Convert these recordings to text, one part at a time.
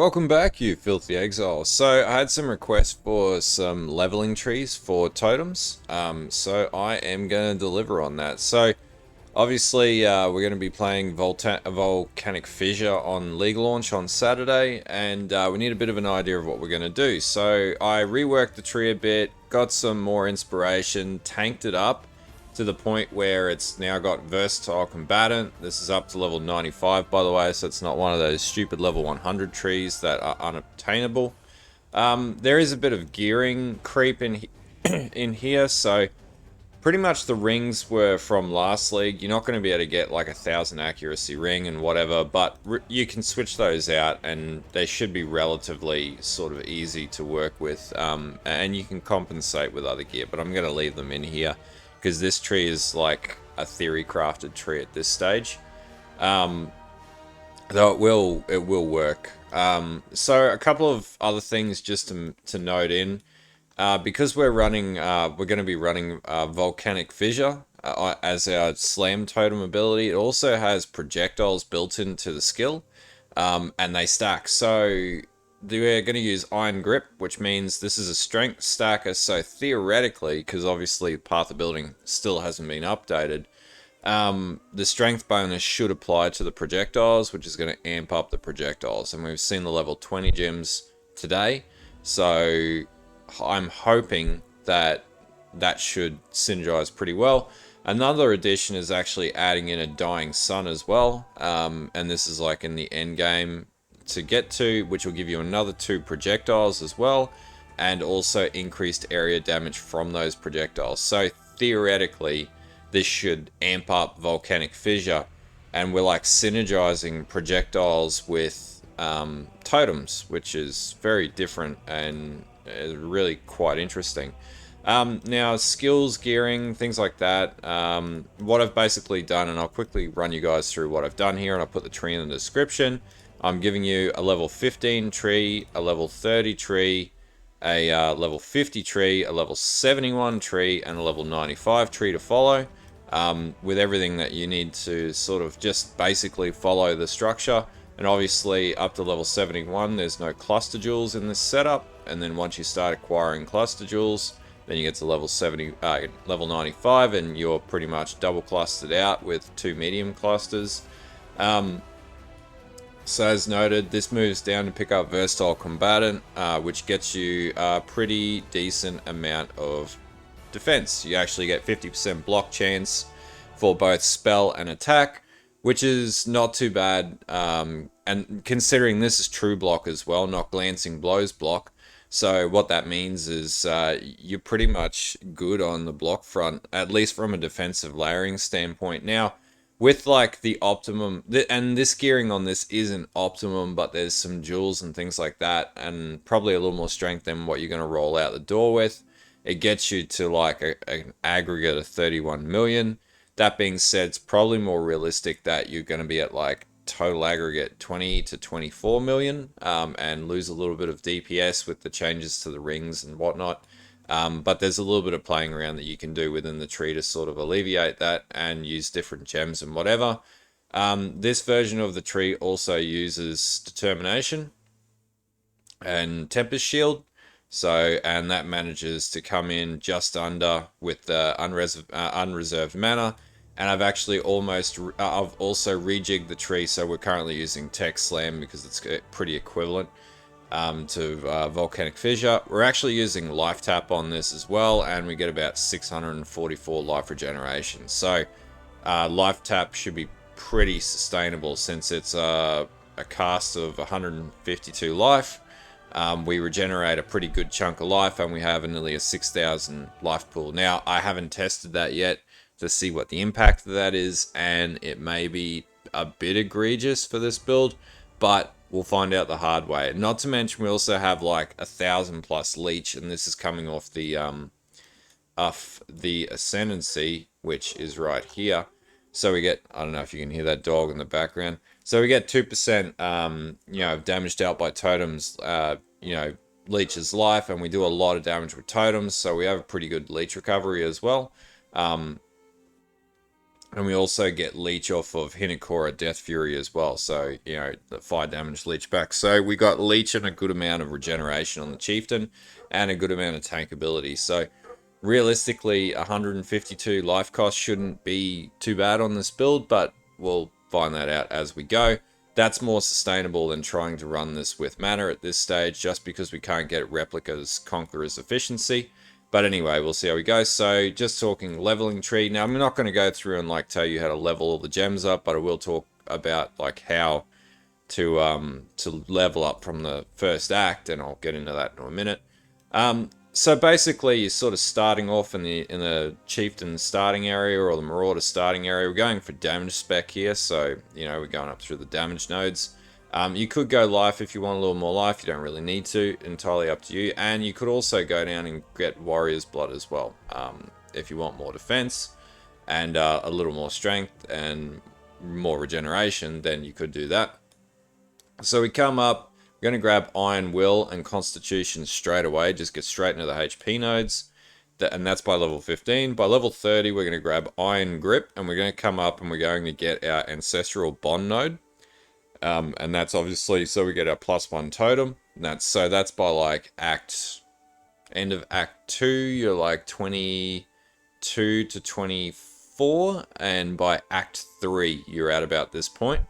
Welcome back, you filthy exiles. So I had some requests for some leveling trees for totems. So I am going to deliver on that. So obviously we're going to be playing Volcanic Fissure on League Launch on Saturday, and we need a bit of an idea of what we're going to do. So I reworked the tree a bit, got some more inspiration, tanked it up to the point where it's now got Versatile Combatant. This is up to level 95, by the way, so it's not one of those stupid level 100 trees that are unobtainable. There is a bit of gearing creep in here, so pretty much the rings were from last league. You're not going to be able to get like 1,000 accuracy ring and whatever, but you can switch those out and they should be relatively sort of easy to work with, and you can compensate with other gear, but I'm going to leave them in here because this tree is like a theory crafted tree at this stage. Though it will work. So a couple of other things just to note in. Because we're running, we're going to be running Volcanic Fissure as our slam totem ability. It also has projectiles built into the skill, and they stack. So we're going to use Iron Grip, which means this is a strength stacker. So theoretically, because obviously Path of Building still hasn't been updated, the strength bonus should apply to the projectiles, which is going to amp up the projectiles. And we've seen the level 20 gems today, so I'm hoping that that should synergize pretty well. Another addition is actually adding in a Dying Sun as well, and this is like in the end game to get to, which will give you another 2 projectiles as well, and also increased area damage from those projectiles. So theoretically, this should amp up Volcanic Fissure, and we're like synergizing projectiles with totems, which is very different and really quite interesting. Now, skills, gearing, things like that. What I've basically done, and I'll quickly run you guys through what I've done here, and I'll put the tree in the description. I'm giving you a level 15 tree, a level 30 tree, a level 50 tree, a level 71 tree, and a level 95 tree to follow, with everything that you need to sort of just basically follow the structure. And obviously up to level 71 there's no cluster jewels in this setup, and then once you start acquiring cluster jewels, then you get to level 95 and you're pretty much double clustered out with 2 medium clusters. So as noted, this moves down to pick up Versatile Combatant, which gets you a pretty decent amount of defense. You actually get 50% block chance for both spell and attack, which is not too bad, and considering this is true block as well, not glancing blows block. So what that means is you're pretty much good on the block front, at least from a defensive layering standpoint. Now, with like the optimum, and this gearing on this isn't optimum, but there's some jewels and things like that, and probably a little more strength than what you're going to roll out the door with. It gets you to like an aggregate of 31 million. That being said, it's probably more realistic that you're going to be at like total aggregate 20 to 24 million, and lose a little bit of DPS with the changes to the rings and whatnot. But there's a little bit of playing around that you can do within the tree to sort of alleviate that and use different gems and whatever. This version of the tree also uses Determination and Tempest Shield. So, and that manages to come in just under with the unreserved mana. And I've actually I've also rejigged the tree, so we're currently using Tech Slam because it's pretty equivalent to Volcanic Fissure. We're actually using Lifetap on this as well, and we get about 644 life regeneration. So Lifetap should be pretty sustainable since it's a cast of 152 life. We regenerate a pretty good chunk of life, and we have nearly a 6,000 life pool. Now, I haven't tested that yet to see what the impact of that is, and it may be a bit egregious for this build, but we'll find out the hard way. Not to mention we also have like 1,000 plus leech, and this is coming off the Ascendancy, which is right here. So we get, I don't know if you can hear that dog in the background. So we get 2%, damage dealt by totems, leech's life, and we do a lot of damage with totems, so we have a pretty good leech recovery as well. And we also get leech off of Hinekora Death Fury as well. So, you know, the 5 damage leech back. So we got leech and a good amount of regeneration on the Chieftain and a good amount of tank ability. So realistically, 152 life cost shouldn't be too bad on this build, but we'll find that out as we go. That's more sustainable than trying to run this with mana at this stage, just because we can't get Replica's Conqueror's efficiency. But anyway, we'll see how we go. So just talking leveling tree. Now, I'm not going to go through and like tell you how to level all the gems up, but I will talk about like how to level up from the first act, and I'll get into that in a minute. So basically, you're sort of starting off in the Chieftain starting area or the Marauder starting area. We're going for damage spec here, so you know we're going up through the damage nodes. You could go life if you want a little more life. You don't really need to. Entirely up to you. And you could also go down and get Warrior's Blood as well. If you want more defense and a little more strength and more regeneration, then you could do that. So we come up. We're going to grab Iron Will and Constitution straight away. Just get straight into the HP nodes. And that's by level 15. By level 30, we're going to grab Iron Grip. And we're going to come up and we're going to get our Ancestral Bond node. And that's obviously so we get our +1 totem. And that's by like end of Act 2, you're like 22 to 24, and by Act 3, you're at about this point.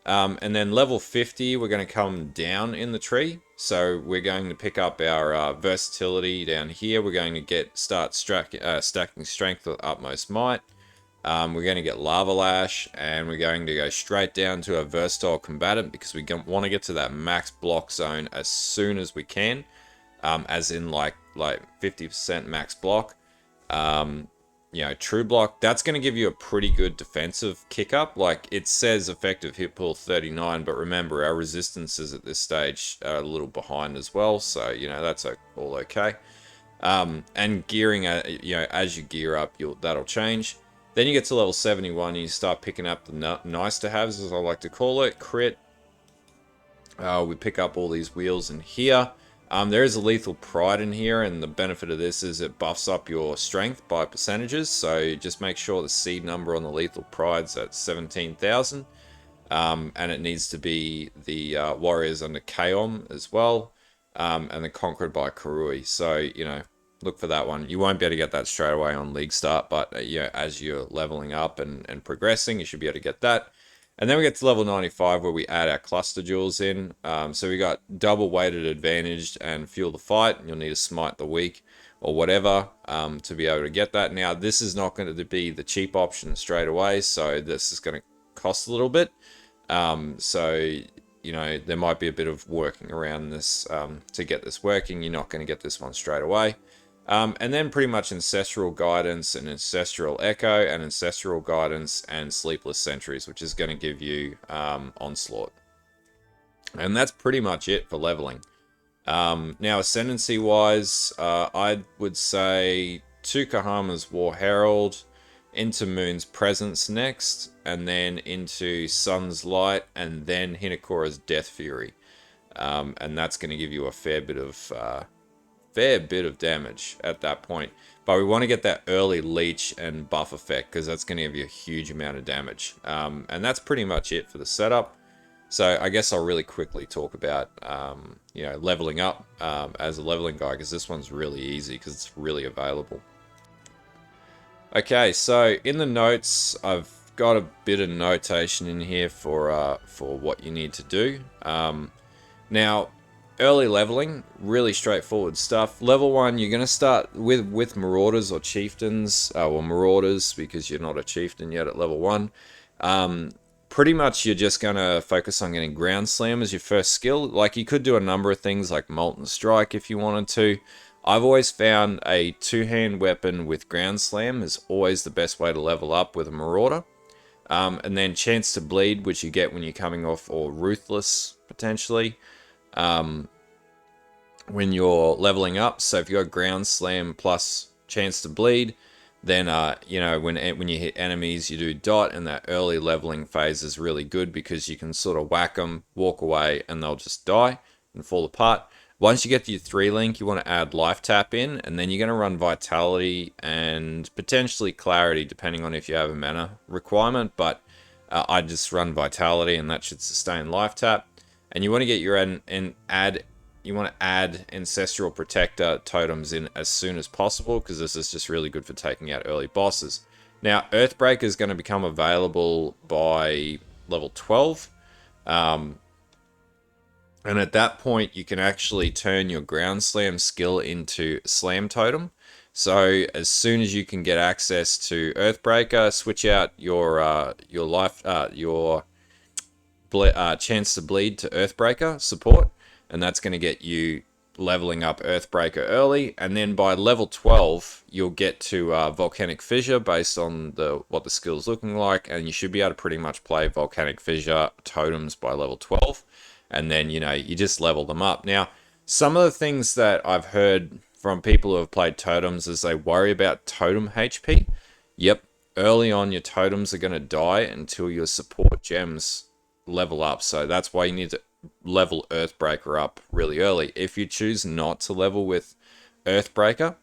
And then level 50, we're going to come down in the tree. So we're going to pick up our versatility down here. We're going to start stacking strength with utmost might. We're going to get Lava Lash, and we're going to go straight down to a Versatile Combatant because we want to get to that max block zone as soon as we can, as in like 50% max block. You know, True Block, that's going to give you a pretty good defensive kick up. Like it says effective hit pool 39, but remember our resistances at this stage are a little behind as well, so you know that's all okay. And gearing, you know, as you gear up, that'll change. Then you get to level 71 and you start picking up the nice to haves, as I like to call it. Crit. We pick up all these wheels in here. There is a Lethal Pride in here, and the benefit of this is it buffs up your strength by percentages. So just make sure the seed number on the Lethal Pride's at 17,000. And it needs to be the Warriors under Kaom as well. And the Conquered by Karui. So, you know, look for that one. You won't be able to get that straight away on League Start, but you know, as you're leveling up and progressing, you should be able to get that. And then we get to level 95 where we add our cluster jewels in. So we got double weighted advantaged and fuel the fight. You'll need to smite the weak or whatever to be able to get that. Now this is not going to be the cheap option straight away, so this is going to cost a little bit. So you know, there might be a bit of working around this to get this working. You're not going to get this one straight away. And then pretty much Ancestral Guidance and Ancestral Echo and Ancestral Guidance and Sleepless Sentries, which is going to give you Onslaught. And that's pretty much it for leveling. Now, Ascendancy-wise, I would say to Kahama's War Herald, into Moon's Presence next, and then into Sun's Light, and then Hinekora's Death Fury. And that's going to give you a fair bit of damage at that point. But we want to get that early leech and buff effect because that's going to give you a huge amount of damage. And that's pretty much it for the setup. So I guess I'll really quickly talk about you know, leveling up as a leveling guy, because this one's really easy because it's really available. Okay, so in the notes I've got a bit of notation in here for what you need to do. Now, early leveling, really straightforward stuff. Level 1, you're going to start with Marauders or Chieftains, or Marauders because you're not a Chieftain yet at level 1. Pretty much you're just going to focus on getting Ground Slam as your first skill. Like, you could do a number of things like Molten Strike if you wanted to. I've always found a two-hand weapon with Ground Slam is always the best way to level up with a Marauder. And then Chance to Bleed, which you get when you're coming off, or Ruthless, potentially. When you're leveling up. So if you got Ground Slam plus Chance to Bleed, then you know, when you hit enemies, you do dot, and that early leveling phase is really good because you can sort of whack them, walk away, and they'll just die and fall apart. Once you get to your 3 link, you want to add Lifetap in, and then you're going to run Vitality and potentially Clarity, depending on if you have a mana requirement, but I just run Vitality, and that should sustain Lifetap. And you want to get your you want to add Ancestral Protector Totems in as soon as possible, because this is just really good for taking out early bosses. Now, Earthbreaker is going to become available by level 12. And at that point, you can actually turn your Ground Slam skill into Slam Totem. So as soon as you can get access to Earthbreaker, switch out your chance to bleed to Earthbreaker support, and that's going to get you leveling up Earthbreaker early. And then by level 12, you'll get to Volcanic Fissure based on what the skill's looking like, and you should be able to pretty much play Volcanic Fissure totems by level 12. And then, you just level them up. Now, some of the things that I've heard from people who have played totems is they worry about totem HP. Yep, early on your totems are going to die until your support gems level up. So that's why you need to level Earthbreaker up really early. If you choose not to level with Earthbreaker,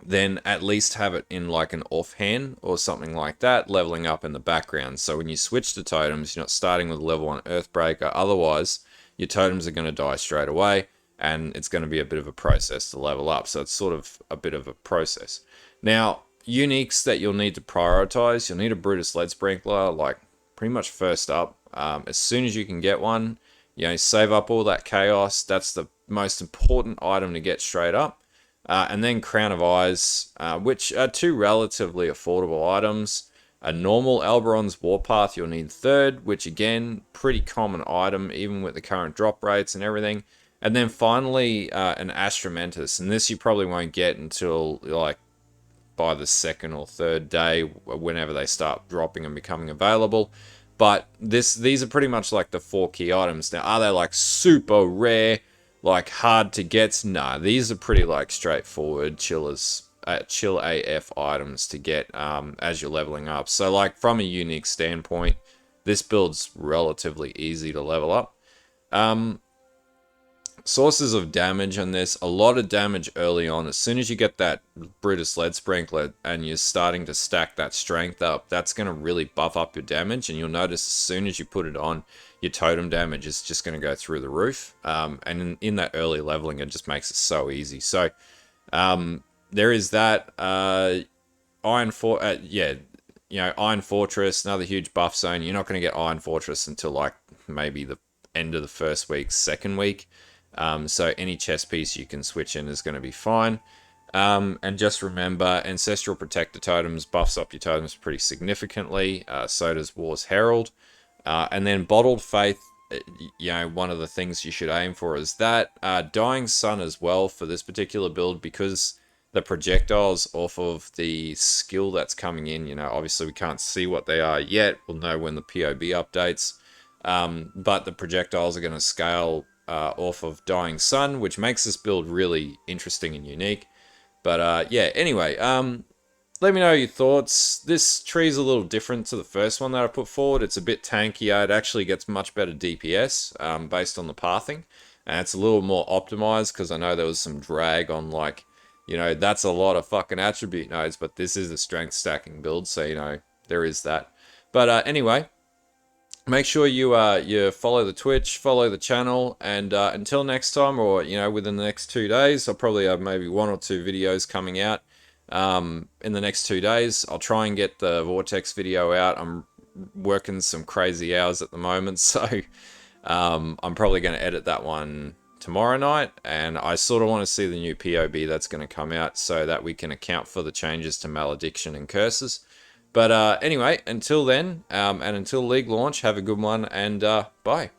then at least have it in like an offhand or something like that, leveling up in the background. So when you switch to totems, you're not starting with level 1 Earthbreaker. Otherwise, your totems are going to die straight away, and it's going to be a bit of a process to level up. So it's sort of a bit of a process. Now, uniques that you'll need to prioritize, you'll need a Brutus Lead Sprinkler, like pretty much first up. As soon as you can get one, save up all that chaos. That's the most important item to get straight up. And then Crown of Eyes, which are 2 relatively affordable items. A normal Elberon's Warpath you'll need 3rd, which again, pretty common item, even with the current drop rates and everything. And then finally, an Astramentus, and this you probably won't get until like by the 2nd or 3rd day, whenever they start dropping and becoming available. But these are pretty much like the 4 key items. Now, are they like super rare, like hard to get? Nah, these are pretty like straightforward chill AF items to get as you're leveling up. So like from a unique standpoint, this build's relatively easy to level up. Sources of damage on this, a lot of damage early on. As soon as you get that Brutus Lead Sprinkler and you're starting to stack that strength up, that's going to really buff up your damage, and you'll notice as soon as you put it on, your totem damage is just going to go through the roof. And in that early leveling, it just makes it so easy. So there is that. Iron Fortress, another huge buff zone. You're not going to get Iron Fortress until like maybe the end of the first week, second week. So any chest piece you can switch in is going to be fine. And just remember, Ancestral Protector Totems buffs up your totems pretty significantly. So does War's Herald. And then Bottled Faith, one of the things you should aim for is that. Dying Sun as well for this particular build, because the projectiles off of the skill that's coming in, obviously we can't see what they are yet. We'll know when the POB updates. But the projectiles are going to scale off of Dying Sun, which makes this build really interesting and unique. But anyway, let me know your thoughts. This tree is a little different to the first one that I put forward. It's a bit tankier. It actually gets much better DPS based on the pathing. And it's a little more optimized, because I know there was some drag on like, that's a lot of fucking attribute nodes, but this is a strength stacking build, so there is that. But anyway, make sure you follow the Twitch, follow the channel, and until next time, or within the next 2 days, I'll probably have maybe 1 or 2 videos coming out in the next 2 days. I'll try and get the Vortex video out. I'm working some crazy hours at the moment, so I'm probably going to edit that one tomorrow night, and I sort of want to see the new POB that's going to come out, so that we can account for the changes to Malediction and Curses. But anyway, until then, and until League launch, have a good one, and bye.